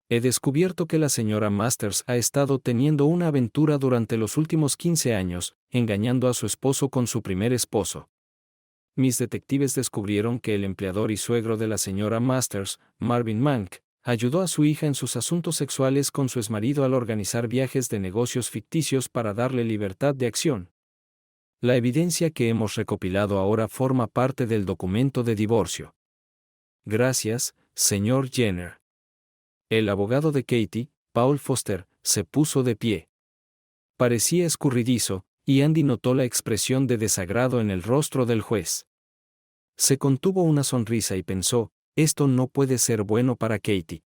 He descubierto que la señora Masters ha estado teniendo una aventura durante los últimos 15 años, engañando a su esposo con su primer esposo. Mis detectives descubrieron que el empleador y suegro de la señora Masters, Marvin Mank, ayudó a su hija en sus asuntos sexuales con su exmarido al organizar viajes de negocios ficticios para darle libertad de acción. La evidencia que hemos recopilado ahora forma parte del documento de divorcio. Gracias, señor Jenner. El abogado de Katie, Paul Foster, se puso de pie. Parecía escurridizo, y Andy notó la expresión de desagrado en el rostro del juez. Se contuvo una sonrisa y pensó, esto no puede ser bueno para Katie.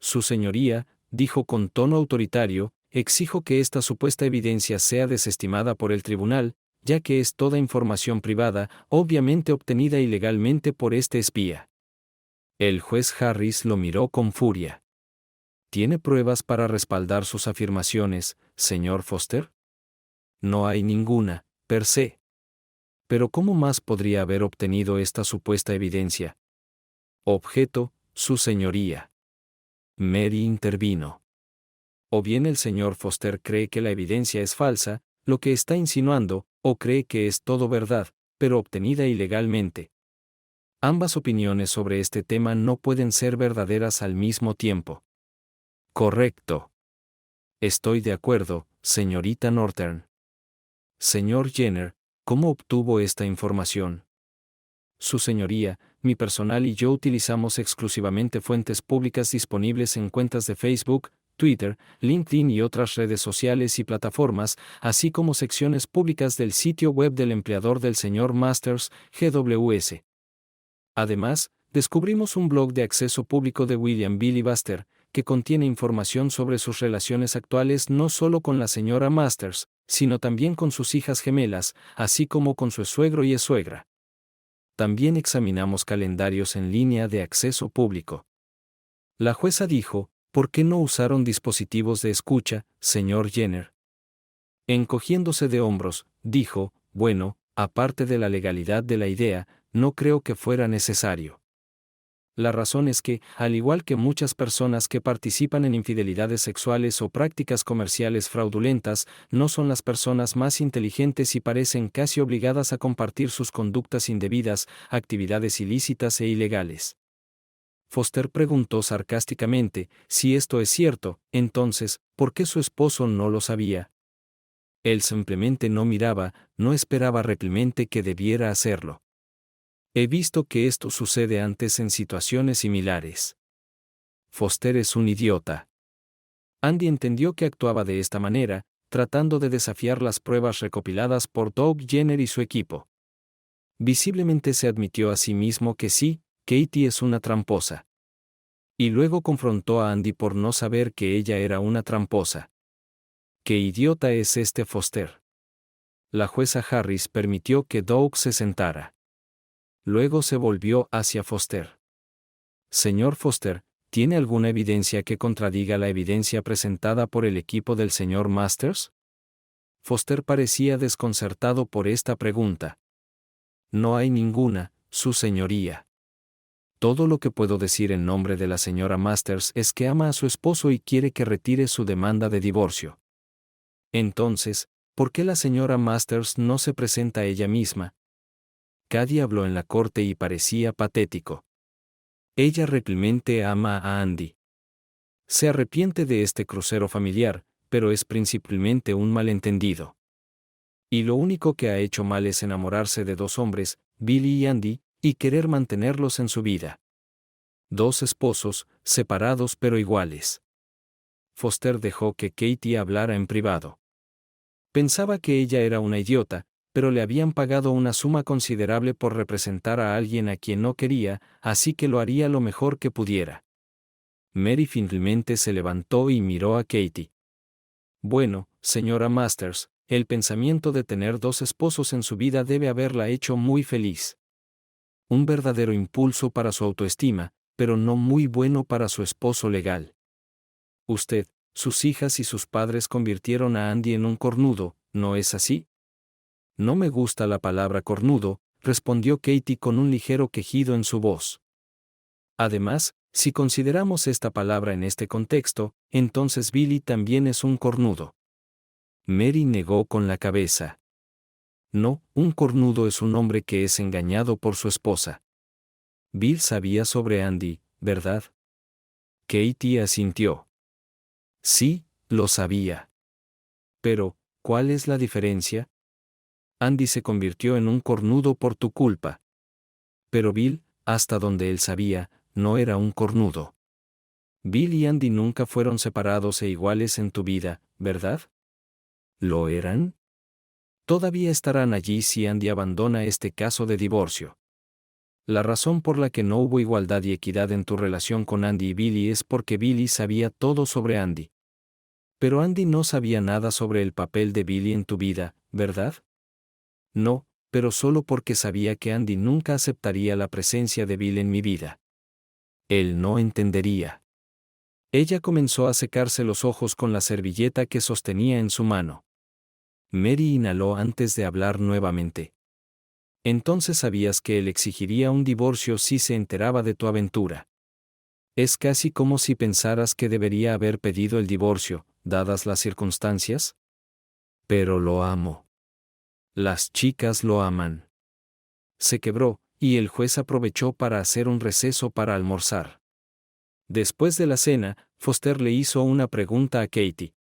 Su señoría, dijo con tono autoritario, exijo que esta supuesta evidencia sea desestimada por el tribunal, ya que es toda información privada, obviamente obtenida ilegalmente por este espía. El juez Harris lo miró con furia. ¿Tiene pruebas para respaldar sus afirmaciones, señor Foster? No hay ninguna, per se. Pero ¿cómo más podría haber obtenido esta supuesta evidencia? Objeto, su señoría. Mary intervino. O bien el señor Foster cree que la evidencia es falsa, lo que está insinuando, o cree que es todo verdad, pero obtenida ilegalmente. Ambas opiniones sobre este tema no pueden ser verdaderas al mismo tiempo. Correcto. Estoy de acuerdo, señorita Norton. Señor Jenner, ¿cómo obtuvo esta información? Su señoría, mi personal y yo utilizamos exclusivamente fuentes públicas disponibles en cuentas de Facebook, Twitter, LinkedIn y otras redes sociales y plataformas, así como secciones públicas del sitio web del empleador del señor Masters, GWS. Además, descubrimos un blog de acceso público de William Billy Buster, que contiene información sobre sus relaciones actuales no solo con la señora Masters, sino también con sus hijas gemelas, así como con su suegro y suegra. También examinamos calendarios en línea de acceso público. La jueza dijo, ¿por qué no usaron dispositivos de escucha, señor Jenner? Encogiéndose de hombros, dijo, bueno, aparte de la legalidad de la idea, no creo que fuera necesario. La razón es que, al igual que muchas personas que participan en infidelidades sexuales o prácticas comerciales fraudulentas, no son las personas más inteligentes y parecen casi obligadas a compartir sus conductas indebidas, actividades ilícitas e ilegales. Foster preguntó sarcásticamente, si esto es cierto, entonces, ¿por qué su esposo no lo sabía? Él simplemente no miraba, no esperaba realmente que debiera hacerlo. He visto que esto sucede antes en situaciones similares. Foster es un idiota. Andy entendió que actuaba de esta manera, tratando de desafiar las pruebas recopiladas por Doug Jenner y su equipo. Visiblemente se admitió a sí mismo que sí, Katie es una tramposa. Y luego confrontó a Andy por no saber que ella era una tramposa. ¿Qué idiota es este Foster? La jueza Harris permitió que Doug se sentara. Luego se volvió hacia Foster. Señor Foster, ¿tiene alguna evidencia que contradiga la evidencia presentada por el equipo del señor Masters? Foster parecía desconcertado por esta pregunta. No hay ninguna, su señoría. Todo lo que puedo decir en nombre de la señora Masters es que ama a su esposo y quiere que retire su demanda de divorcio. Entonces, ¿por qué la señora Masters no se presenta ella misma? Cady habló en la corte y parecía patético. Ella realmente ama a Andy. Se arrepiente de este crucero familiar, pero es principalmente un malentendido. Y lo único que ha hecho mal es enamorarse de dos hombres, Billy y Andy, y querer mantenerlos en su vida. Dos esposos, separados pero iguales. Foster dejó que Katie hablara en privado. Pensaba que ella era una idiota, pero le habían pagado una suma considerable por representar a alguien a quien no quería, así que lo haría lo mejor que pudiera. Mary finalmente se levantó y miró a Katie. Bueno, señora Masters, el pensamiento de tener dos esposos en su vida debe haberla hecho muy feliz. Un verdadero impulso para su autoestima, pero no muy bueno para su esposo legal. Usted, sus hijas y sus padres convirtieron a Andy en un cornudo, ¿no es así? No me gusta la palabra cornudo, respondió Katie con un ligero quejido en su voz. Además, si consideramos esta palabra en este contexto, entonces Billy también es un cornudo. Mary negó con la cabeza. No, un cornudo es un hombre que es engañado por su esposa. Bill sabía sobre Andy, ¿verdad? Katie asintió. Sí, lo sabía. Pero, ¿cuál es la diferencia? Andy se convirtió en un cornudo por tu culpa. Pero Bill, hasta donde él sabía, no era un cornudo. Bill y Andy nunca fueron separados e iguales en tu vida, ¿verdad? ¿Lo eran? Todavía estarán allí si Andy abandona este caso de divorcio. La razón por la que no hubo igualdad y equidad en tu relación con Andy y Billy es porque Billy sabía todo sobre Andy. Pero Andy no sabía nada sobre el papel de Billy en tu vida, ¿verdad? No, pero solo porque sabía que Andy nunca aceptaría la presencia de Bill en mi vida. Él no entendería. Ella comenzó a secarse los ojos con la servilleta que sostenía en su mano. Mary inhaló antes de hablar nuevamente. Entonces sabías que él exigiría un divorcio si se enteraba de tu aventura. Es casi como si pensaras que debería haber pedido el divorcio, dadas las circunstancias. Pero lo amo. Las chicas lo aman. Se quebró, y el juez aprovechó para hacer un receso para almorzar. Después de la cena, Foster le hizo una pregunta a Katie.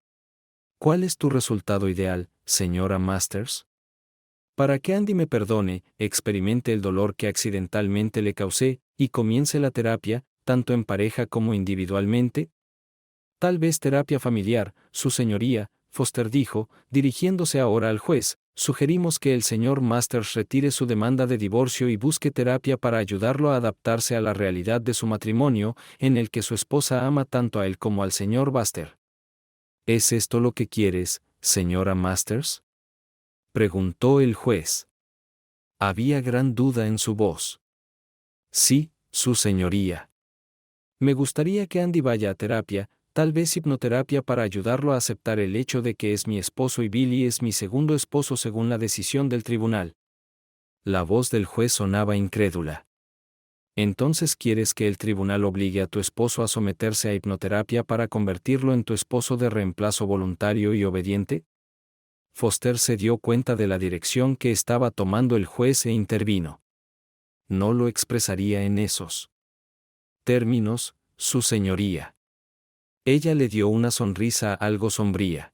¿Cuál es tu resultado ideal, señora Masters? Para que Andy me perdone, experimente el dolor que accidentalmente le causé, y comience la terapia, tanto en pareja como individualmente. Tal vez terapia familiar, su señoría, Foster dijo, dirigiéndose ahora al juez. Sugerimos que el señor Masters retire su demanda de divorcio y busque terapia para ayudarlo a adaptarse a la realidad de su matrimonio, en el que su esposa ama tanto a él como al señor Buster. ¿Es esto lo que quieres, señora Masters? Preguntó el juez. Había gran duda en su voz. Sí, su señoría. Me gustaría que Andy vaya a terapia, tal vez hipnoterapia para ayudarlo a aceptar el hecho de que es mi esposo y Billy es mi segundo esposo según la decisión del tribunal. La voz del juez sonaba incrédula. ¿Entonces quieres que el tribunal obligue a tu esposo a someterse a hipnoterapia para convertirlo en tu esposo de reemplazo voluntario y obediente? Foster se dio cuenta de la dirección que estaba tomando el juez e intervino. No lo expresaría en esos términos, su señoría. Ella le dio una sonrisa algo sombría.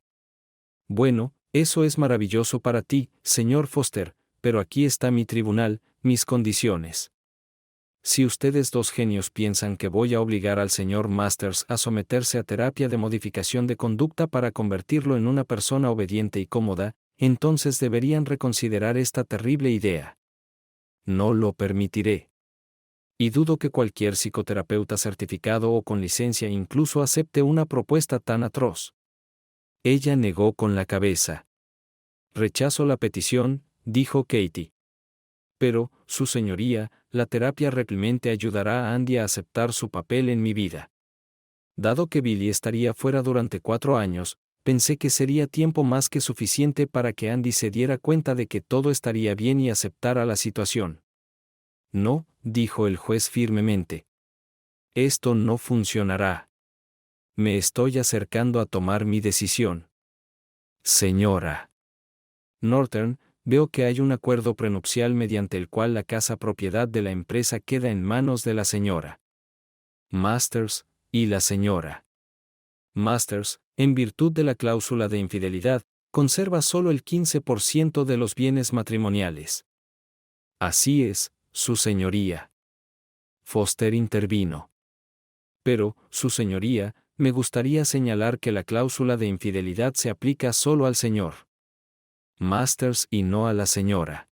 Bueno, eso es maravilloso para ti, señor Foster, pero aquí está mi tribunal, mis condiciones. Si ustedes dos genios piensan que voy a obligar al señor Masters a someterse a terapia de modificación de conducta para convertirlo en una persona obediente y cómoda, entonces deberían reconsiderar esta terrible idea. No lo permitiré. Y dudo que cualquier psicoterapeuta certificado o con licencia incluso acepte una propuesta tan atroz. Ella negó con la cabeza. Rechazo la petición, dijo Katie. Pero, su señoría, la terapia realmente ayudará a Andy a aceptar su papel en mi vida. Dado que Billy estaría fuera durante 4 años, pensé que sería tiempo más que suficiente para que Andy se diera cuenta de que todo estaría bien y aceptara la situación. No, dijo el juez firmemente. Esto no funcionará. Me estoy acercando a tomar mi decisión. Señora Norton, veo que hay un acuerdo prenupcial mediante el cual la casa propiedad de la empresa queda en manos de la señora Masters y la señora Masters, en virtud de la cláusula de infidelidad, conserva solo el 15% de los bienes matrimoniales. Así es, su señoría. Foster intervino. Pero, su señoría, me gustaría señalar que la cláusula de infidelidad se aplica solo al señor Masters y no a la señora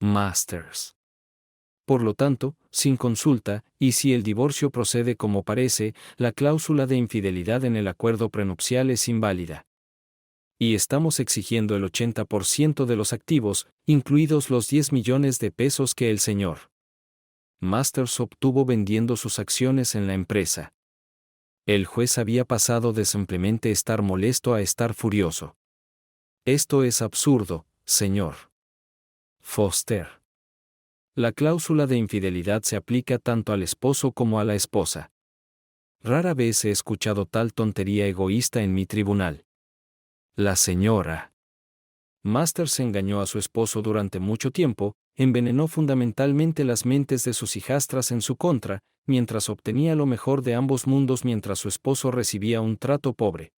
Masters. Por lo tanto, sin consulta, y si el divorcio procede como parece, la cláusula de infidelidad en el acuerdo prenupcial es inválida. Y estamos exigiendo el 80% de los activos, incluidos los 10 millones de pesos que el señor Masters obtuvo vendiendo sus acciones en la empresa. El juez había pasado de simplemente estar molesto a estar furioso. Esto es absurdo, señor Foster. La cláusula de infidelidad se aplica tanto al esposo como a la esposa. Rara vez he escuchado tal tontería egoísta en mi tribunal. La señora Masters engañó a su esposo durante mucho tiempo, envenenó fundamentalmente las mentes de sus hijastras en su contra, mientras obtenía lo mejor de ambos mundos mientras su esposo recibía un trato pobre.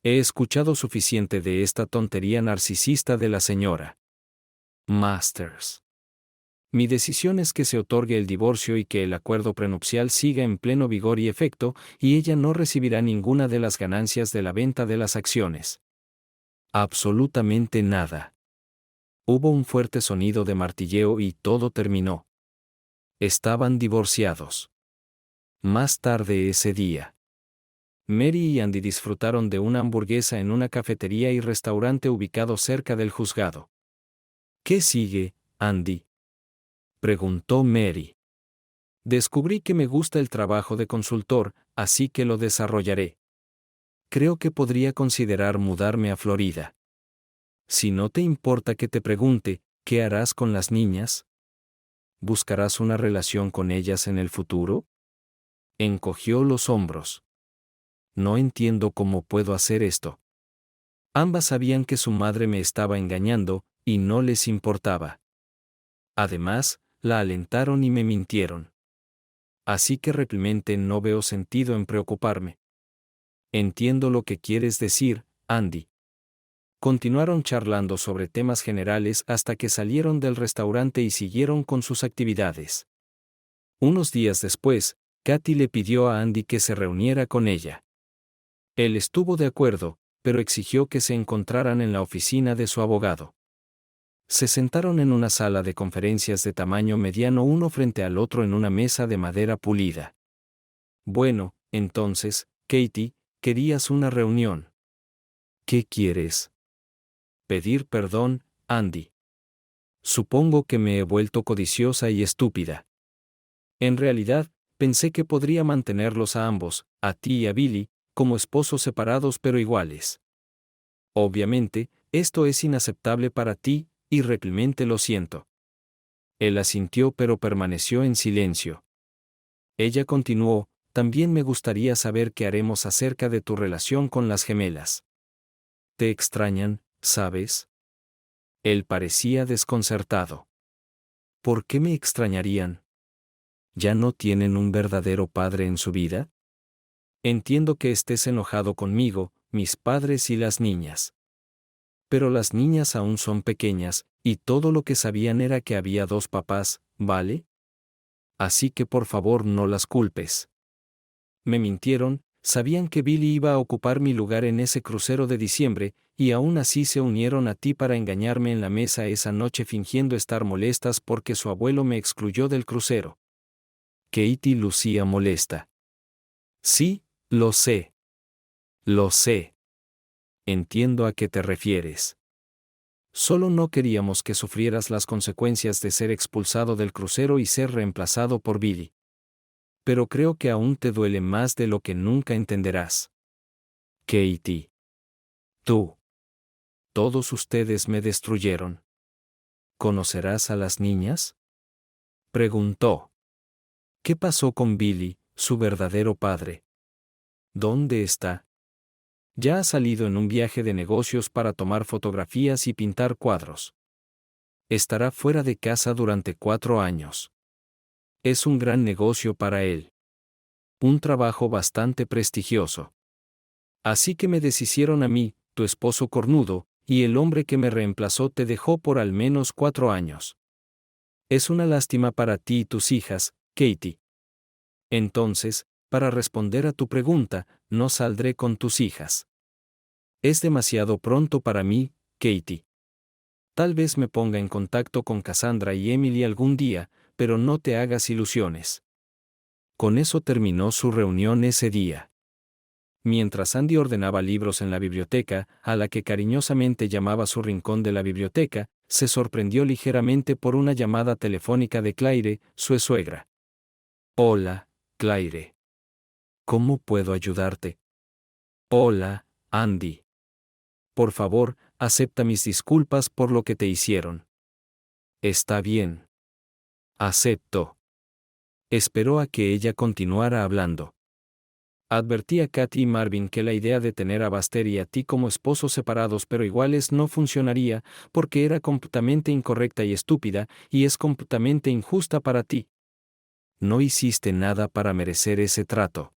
He escuchado suficiente de esta tontería narcisista de la señora Masters. Mi decisión es que se otorgue el divorcio y que el acuerdo prenupcial siga en pleno vigor y efecto, y ella no recibirá ninguna de las ganancias de la venta de las acciones. Absolutamente nada. Hubo un fuerte sonido de martilleo y todo terminó. Estaban divorciados. Más tarde ese día, Mary y Andy disfrutaron de una hamburguesa en una cafetería y restaurante ubicado cerca del juzgado. ¿Qué sigue, Andy?, preguntó Mary. Descubrí que me gusta el trabajo de consultor, así que lo desarrollaré. Creo que podría considerar mudarme a Florida. Si no te importa que te pregunte, ¿qué harás con las niñas? ¿Buscarás una relación con ellas en el futuro? Encogió los hombros. No entiendo cómo puedo hacer esto. Ambas sabían que su madre me estaba engañando, y no les importaba. Además, la alentaron y me mintieron. Así que realmente no veo sentido en preocuparme. Entiendo lo que quieres decir, Andy. Continuaron charlando sobre temas generales hasta que salieron del restaurante y siguieron con sus actividades. Unos días después, Katy le pidió a Andy que se reuniera con ella. Él estuvo de acuerdo, pero exigió que se encontraran en la oficina de su abogado. Se sentaron en una sala de conferencias de tamaño mediano uno frente al otro en una mesa de madera pulida. Bueno, entonces, Katie, querías una reunión. ¿Qué quieres? Pedir perdón, Andy. Supongo que me he vuelto codiciosa y estúpida. En realidad, pensé que podría mantenerlos a ambos, a ti y a Billy, como esposos separados pero iguales. Obviamente, esto es inaceptable para ti, y realmente lo siento. Él asintió pero permaneció en silencio. Ella continuó, también me gustaría saber qué haremos acerca de tu relación con las gemelas. Te extrañan, ¿sabes? Él parecía desconcertado. ¿Por qué me extrañarían? ¿Ya no tienen un verdadero padre en su vida? Entiendo que estés enojado conmigo, mis padres y las niñas. Pero las niñas aún son pequeñas, y todo lo que sabían era que había dos papás, ¿vale? Así que por favor no las culpes. Me mintieron, sabían que Billy iba a ocupar mi lugar en ese crucero de diciembre, y aún así se unieron a ti para engañarme en la mesa esa noche fingiendo estar molestas porque su abuelo me excluyó del crucero. Katie lucía molesta. Sí, lo sé. Lo sé. Entiendo a qué te refieres. Solo no queríamos que sufrieras las consecuencias de ser expulsado del crucero y ser reemplazado por Billy. Pero creo que aún te duele más de lo que nunca entenderás. Katie. Tú. Todos ustedes me destruyeron. ¿Conocerás a las niñas? Preguntó. ¿Qué pasó con Billy, su verdadero padre? ¿Dónde está? Ya ha salido en un viaje de negocios para tomar fotografías y pintar cuadros. Estará fuera de casa durante 4 años. Es un gran negocio para él. Un trabajo bastante prestigioso. Así que me deshicieron a mí, tu esposo cornudo, y el hombre que me reemplazó te dejó por al menos 4 años. Es una lástima para ti y tus hijas, Katie. Entonces, para responder a tu pregunta, no saldré con tus hijas. Es demasiado pronto para mí, Katie. Tal vez me ponga en contacto con Cassandra y Emily algún día, pero no te hagas ilusiones. Con eso terminó su reunión ese día. Mientras Andy ordenaba libros en la biblioteca, a la que cariñosamente llamaba su rincón de la biblioteca, se sorprendió ligeramente por una llamada telefónica de Claire, su suegra. Hola, Claire. ¿Cómo puedo ayudarte? Hola, Andy. Por favor, acepta mis disculpas por lo que te hicieron. Está bien. Acepto. Esperó a que ella continuara hablando. Advertí a Katy y Marvin que la idea de tener a Buster y a ti como esposos separados pero iguales no funcionaría, porque era completamente incorrecta y estúpida, y es completamente injusta para ti. No hiciste nada para merecer ese trato.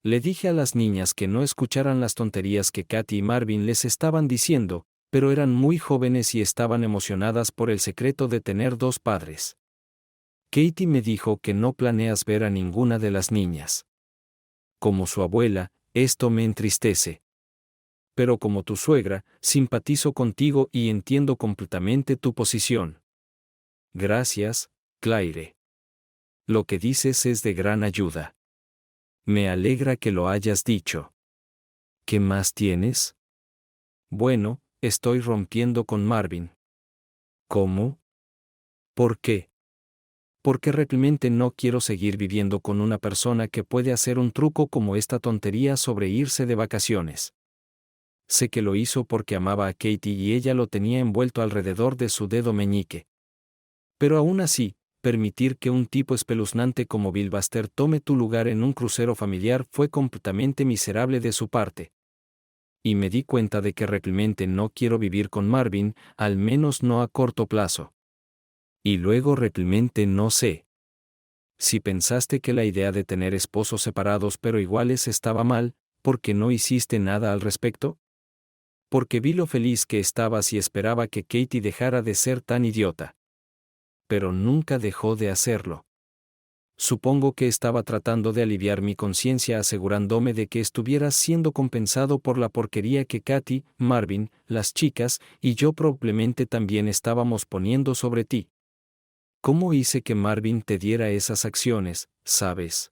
Le dije a las niñas que no escucharan las tonterías que Katy y Marvin les estaban diciendo, pero eran muy jóvenes y estaban emocionadas por el secreto de tener 2 padres. Katie me dijo que no planeas ver a ninguna de las niñas. Como su abuela, esto me entristece. Pero como tu suegra, simpatizo contigo y entiendo completamente tu posición. Gracias, Claire. Lo que dices es de gran ayuda. Me alegra que lo hayas dicho. ¿Qué más tienes? Bueno, estoy rompiendo con Marvin. ¿Cómo? ¿Por qué? Porque realmente no quiero seguir viviendo con una persona que puede hacer un truco como esta tontería sobre irse de vacaciones. Sé que lo hizo porque amaba a Katie y ella lo tenía envuelto alrededor de su dedo meñique. Pero aún así, permitir que un tipo espeluznante como Bill Buster tome tu lugar en un crucero familiar fue completamente miserable de su parte. Y me di cuenta de que realmente no quiero vivir con Marvin, al menos no a corto plazo. Y luego realmente no sé. Si pensaste que la idea de tener esposos separados pero iguales estaba mal, ¿por qué no hiciste nada al respecto? Porque vi lo feliz que estabas y esperaba que Katie dejara de ser tan idiota. Pero nunca dejó de hacerlo. Supongo que estaba tratando de aliviar mi conciencia asegurándome de que estuvieras siendo compensado por la porquería que Katy, Marvin, las chicas, y yo probablemente también estábamos poniendo sobre ti. ¿Cómo hice que Marvin te diera esas acciones, sabes?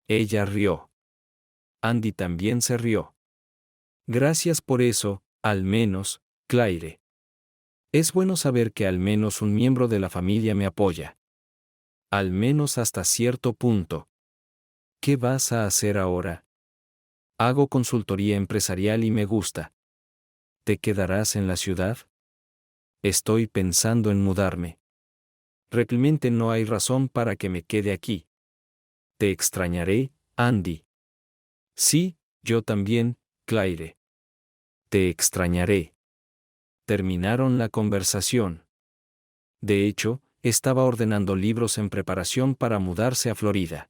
Ella rió. Andy también se rió. Gracias por eso, al menos, Claire. Es bueno saber que al menos un miembro de la familia me apoya. Al menos hasta cierto punto. ¿Qué vas a hacer ahora? Hago consultoría empresarial y me gusta. ¿Te quedarás en la ciudad? Estoy pensando en mudarme. realmente no hay razón para que me quede aquí. Te extrañaré, Andy. Sí, yo también, Claire. Te extrañaré. Terminaron la conversación. De hecho, estaba ordenando libros en preparación para mudarse a Florida.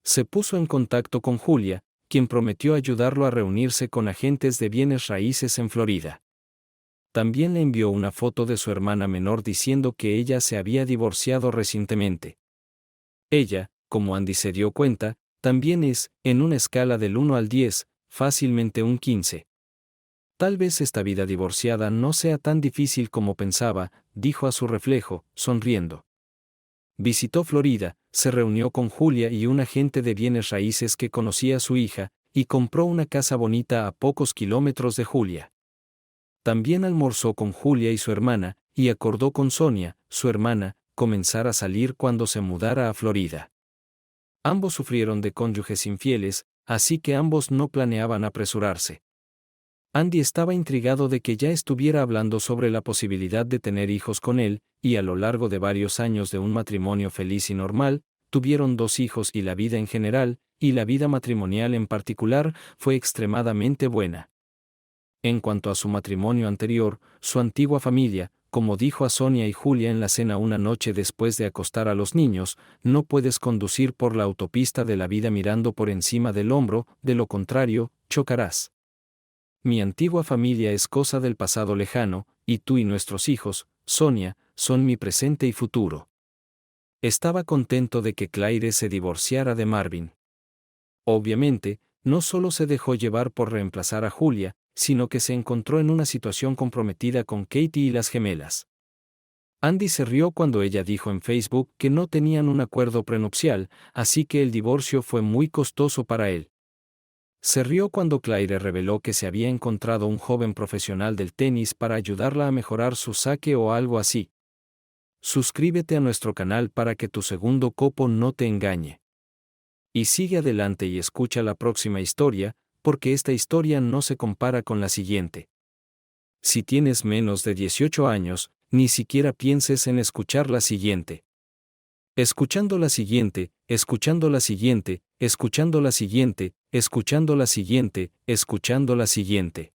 Se puso en contacto con Julia, quien prometió ayudarlo a reunirse con agentes de bienes raíces en Florida. También le envió una foto de su hermana menor diciendo que ella se había divorciado recientemente. Ella, como Andy se dio cuenta, también es, en una escala del 1 al 10, fácilmente un 15. Tal vez esta vida divorciada no sea tan difícil como pensaba, dijo a su reflejo, sonriendo. Visitó Florida, se reunió con Julia y un agente de bienes raíces que conocía a su hija, y compró una casa bonita a pocos kilómetros de Julia. También almorzó con Julia y su hermana, y acordó con Sonia, su hermana, comenzar a salir cuando se mudara a Florida. Ambos sufrieron de cónyuges infieles, así que ambos no planeaban apresurarse. Andy estaba intrigado de que ya estuviera hablando sobre la posibilidad de tener hijos con él, y a lo largo de varios años de un matrimonio feliz y normal, tuvieron 2 hijos y la vida en general, y la vida matrimonial en particular, fue extremadamente buena. En cuanto a su matrimonio anterior, su antigua familia, como dijo a Sonia y Julia en la cena una noche después de acostar a los niños, no puedes conducir por la autopista de la vida mirando por encima del hombro, de lo contrario, chocarás. Mi antigua familia es cosa del pasado lejano, y tú y nuestros hijos, Sonia, son mi presente y futuro. Estaba contento de que Claire se divorciara de Marvin. Obviamente, no solo se dejó llevar por reemplazar a Julia, sino que se encontró en una situación comprometida con Katie y las gemelas. Andy se rió cuando ella dijo en Facebook que no tenían un acuerdo prenupcial, así que el divorcio fue muy costoso para él. Se rió cuando Claire reveló que se había encontrado un joven profesional del tenis para ayudarla a mejorar su saque o algo así. Suscríbete a nuestro canal para que tu segundo copo no te engañe. Y sigue adelante y escucha la próxima historia, porque esta historia no se compara con la siguiente. Si tienes menos de 18 años, ni siquiera pienses en escuchar la siguiente. Escuchando la siguiente, escuchando la siguiente, escuchando la siguiente, escuchando la siguiente, escuchando la siguiente.